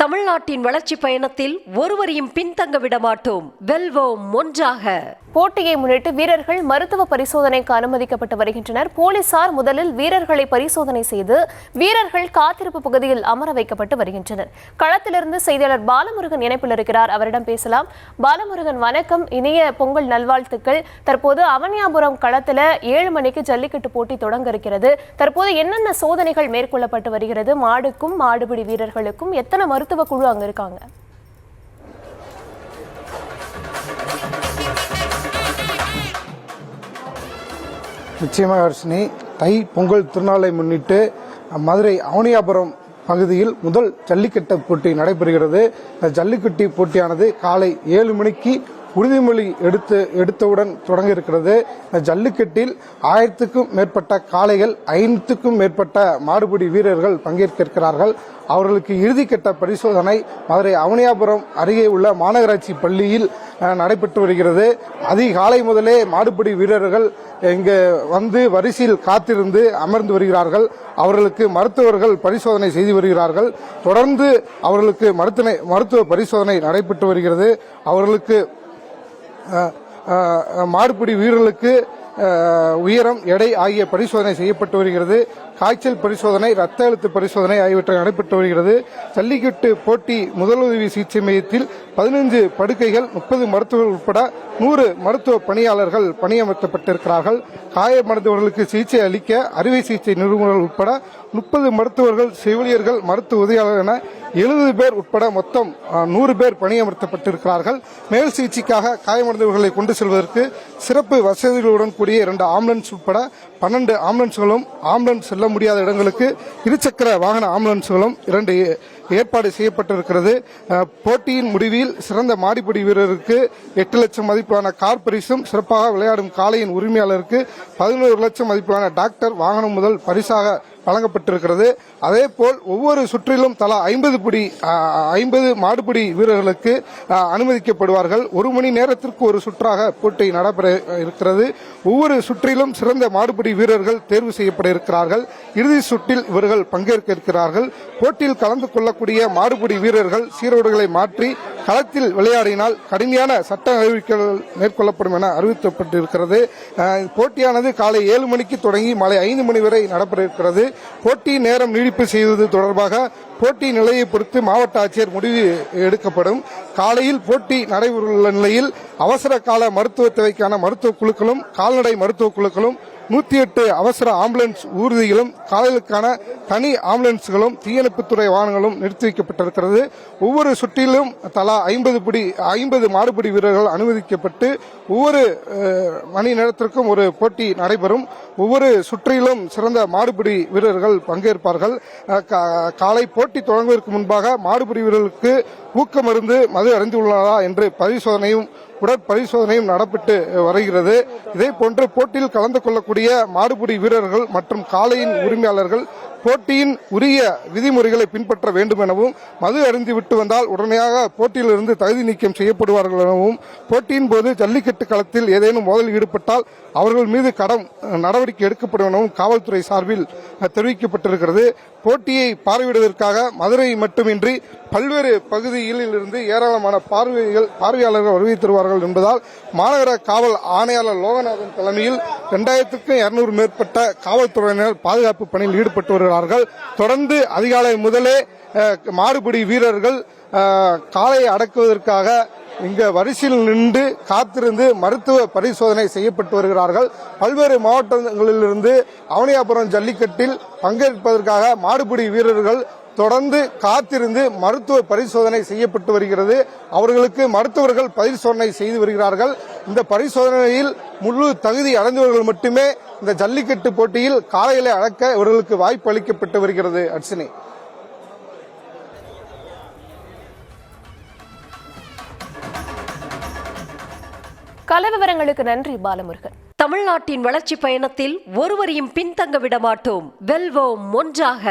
தமிழ்நாட்டின் வளர்ச்சி பயணத்தில் ஒருவரையும் பின்தங்க விடமாட்டோம். வெல்வோம் ஒன்றாக. போட்டியை முன்னிட்டு வீரர்கள் மருத்துவ பரிசோதனைக்கு அனுமதிக்கப்பட்டு வருகின்றனர். போலீசார் முதலில் வீரர்களை பரிசோதனை செய்து வீரர்கள் காத்திருப்பு பகுதியில் அமர வைக்கப்பட்டு வருகின்றனர். களத்திலிருந்து செய்தியாளர் பாலமுருகன் இணைப்பில் இருக்கிறார். அவரிடம் பேசலாம். பாலமுருகன், வணக்கம். இனிய பொங்கல் நல்வாழ்த்துக்கள். தற்போது அவனியாபுரம் களத்தில் 7 மணிக்கு ஜல்லிக்கட்டு போட்டி தொடங்க இருக்கிறது. தற்போது என்னென்ன சோதனைகள் மேற்கொள்ளப்பட்டு வருகிறது? மாடுக்கும் மாடுபிடி வீரர்களுக்கும் எத்தனை மருத்துவ குழு அங்க இருக்காங்க? நிச்சயமாக ஹர்ஷினி, தை பொங்கல் திருநாளை முன்னிட்டு மதுரை அவனியாபுரம் பகுதியில் முதல் ஜல்லிக்கட்டு போட்டி நடைபெறுகிறது. ஜல்லிக்கட்டு போட்டியானது காலை 7 மணிக்கு உறுதிமொழி எடுத்தவுடன் தொடங்க இருக்கிறது. ஜல்லிக்கட்டில் 1000க்கும் மேற்பட்ட காளைகள், 500க்கும் மேற்பட்ட மாடுபிடி வீரர்கள் பங்கேற்க இருக்கிறார்கள். அவர்களுக்கு இறுதிக்கட்ட பரிசோதனை மதுரை அவனியாபுரம் அருகே உள்ள மாநகராட்சி பள்ளியில் நடைபெற்று வருகிறது. அதிகாலை முதலே மாடுபிடி வீரர்கள் இங்கு வந்து வரிசையில் காத்திருந்து அமர்ந்து வருகிறார்கள். அவர்களுக்கு மருத்துவர்கள் பரிசோதனை செய்து வருகிறார்கள். தொடர்ந்து அவர்களுக்கு மருத்துவ பரிசோதனை நடைபெற்று வருகிறது. அவர்களுக்கு மாடுபிடி வீரர்களுக்கு உயரம், எடை ஆகிய பரிசோதனை செய்யப்பட்டு வருகிறது. காய்ச்சல் பரிசோதனை, ரத்த அழுத்த பரிசோதனை ஆகியவற்றை நடைபெற்று வருகிறது. ஜல்லிக்கட்டு போட்டி முதலுதவி சிகிச்சை மையத்தில் 15 படுக்கைகள், 30 மருத்துவர்கள் உட்பட 100 மருத்துவ பணியாளர்கள் பணியமர்த்தப்பட்டிருக்கிறார்கள். காயமடைந்தவர்களுக்கு சிகிச்சை அளிக்க அறுவை சிகிச்சை நிபுணர்கள் உட்பட 30 மருத்துவர்கள், செவிலியர்கள், மருத்துவ உதவியாளர் என 70 பேர் உட்பட மொத்தம் 100 பேர் பணியமர்த்தப்பட்டிருக்கிறார்கள். மேல் சிகிச்சைக்காக காயமடைந்தவர்களை கொண்டு செல்வதற்கு சிறப்பு வசதிகளுடன் கூடிய 2 ஆம்புலன்ஸ் உட்பட 12 ஆம்புலன்ஸ்களும், ஆம்புலன்ஸ் செல்ல முடியாத இடங்களுக்கு இருசக்கர வாகன ஆம்புலன்ஸ்களும் 2 ஏற்பாடு செய்யப்பட்டிருக்கிறது. போட்டியின் முடிவில் சிறந்த மாடுபிடி வீரருக்கு 8 லட்சம் மதிப்பிலான கார் பரிசும், சிறப்பாக விளையாடும் காளையின் உரிமையாளருக்கு 11 லட்சம் மதிப்பிலான டாக்டர் வாகனம் முதல் பரிசாக வழங்கப்பட்டிருக்கிறது. அதேபோல் ஒவ்வொரு சுற்றிலும் தலா 50 மாடுபிடி வீரர்களுக்கு அனுமதிக்கப்படுவார்கள். 1 மணி நேரத்திற்கு ஒரு சுற்றாக போட்டி நடைபெற இருக்கிறது. ஒவ்வொரு சுற்றிலும் சிறந்த மாடுபிடி வீரர்கள் தேர்வு செய்யப்பட இருக்கிறார்கள். இறுதி சுற்றில் இவர்கள் பங்கேற்க இருக்கிறார்கள். போட்டியில் கலந்து கொள்ளக்கூடிய மாடுபிடி வீரர்கள் சீருடைகளை மாற்றி களத்தில் விளையாடினால் கடுமையான சட்ட நடவடிக்கைகள் மேற்கொள்ளப்படும் என அறிவிக்கப்பட்டிருக்கிறது. போட்டியானது காலை 7 மணிக்கு தொடங்கி மாலை 5 மணி வரை நடைபெற இருக்கிறது. போட்டி நேரம் நீடிப்பு செய்வது தொடர்பாக போட்டி நிலையை பொறுத்து மாவட்ட ஆட்சியர் முடிவு எடுக்கப்படும். காலையில் போட்டி நடைபெறவுள்ள நிலையில் அவசர கால மருத்துவ தேவைக்கான மருத்துவ குழுக்களும், கால்நடை மருத்துவ குழுக்களும், 108 அவசர ஆம்புலன்ஸ் ஊர்திகளும், காலைகளுக்கான தனி ஆம்புலன்ஸ்களும், தீயணைப்புத்துறை வாகனங்களும் நிறுத்தி வைக்கப்பட்டிருக்கிறது. ஒவ்வொரு சுற்றிலும் தலா 50 மாடுபிடி வீரர்கள் அனுமதிக்கப்பட்டு ஒவ்வொரு மணி நேரத்திற்கும் ஒரு போட்டி நடைபெறும். ஒவ்வொரு சுற்றிலும் சிறந்த மாடுபிடி வீரர்கள் பங்கேற்பார்கள். காலை போட்டி தொடங்குவதற்கு முன்பாக மாடுபிடி வீரர்களுக்கு ஊக்க மருந்து, மது அருந்தியுள்ளதா என்று உடற்பரிசோதனையும் நடைபெற்று வருகிறது. இதே போன்று போட்டியில் கலந்து கொள்ளக்கூடிய மாடுபிடி வீரர்கள் மற்றும் காளையின் உரிமையாளர்கள் போட்டியின் உரிய விதிமுறைகளை பின்பற்ற வேண்டும் எனவும், மது அருந்திவிட்டு வந்தால் உடனடியாக போட்டியிலிருந்து தகுதி நீக்கம் செய்யப்படுவார்கள் எனவும், போட்டியின் போது ஜல்லிக்கட்டு களத்தில் ஏதேனும் மோதலில் ஈடுபட்டால் அவர்கள் மீது நடவடிக்கை எடுக்கப்படும் எனவும் காவல்துறை சார்பில் தெரிவிக்கப்பட்டிருக்கிறது. போட்டியை பார்வையிடுவதற்காக மதுரை மட்டுமின்றி பல்வேறு பகுதிகளில் இருந்து ஏராளமான பார்வையாளர்கள் வருகை தருவார்கள் என்பதால் மாநகர காவல் ஆணையாளர் லோகநாதன் தலைமையில் 2200 மேற்பட்ட காவல்துறையினர் பாதுகாப்பு பணியில் ஈடுபட்டு வருகிறார்கள். தொடர்ந்து அதிகாலை முதலே மாடுபிடி வீரர்கள் காளையை அடக்குவதற்காக இங்க வரிசையில் நின்று காத்திருந்து மருத்துவ பரிசோதனை செய்யப்பட்டு வருகிறார்கள். பல்வேறு மாவட்டங்களிலிருந்து அவனியாபுரம் ஜல்லிக்கட்டில் பங்கேற்பதற்காக மாடுபிடி வீரர்கள் தொடர்ந்து காத்திருந்து மருத்துவ பரிசோதனை செய்யப்பட்டு வருகிறது. அவர்களுக்கு மருத்துவர்கள் பரிசோதனை செய்து வருகிறார்கள். இந்த பரிசோதனையில் முழு தகுதி அடைந்தவர்கள் மட்டுமே இந்த ஜல்லிக்கட்டு போட்டியில் காளைகளை அடக்க இவர்களுக்கு வாய்ப்பு அளிக்கப்பட்டு வருகிறது. அர்ச்சனை, கள விவரங்களுக்கு நன்றி பாலமுருகன். தமிழ்நாட்டின் வளர்ச்சி பயணத்தில் ஒருவரையும் பின்தங்க விடமாட்டோம். வெல்வோம் ஒன்றாக.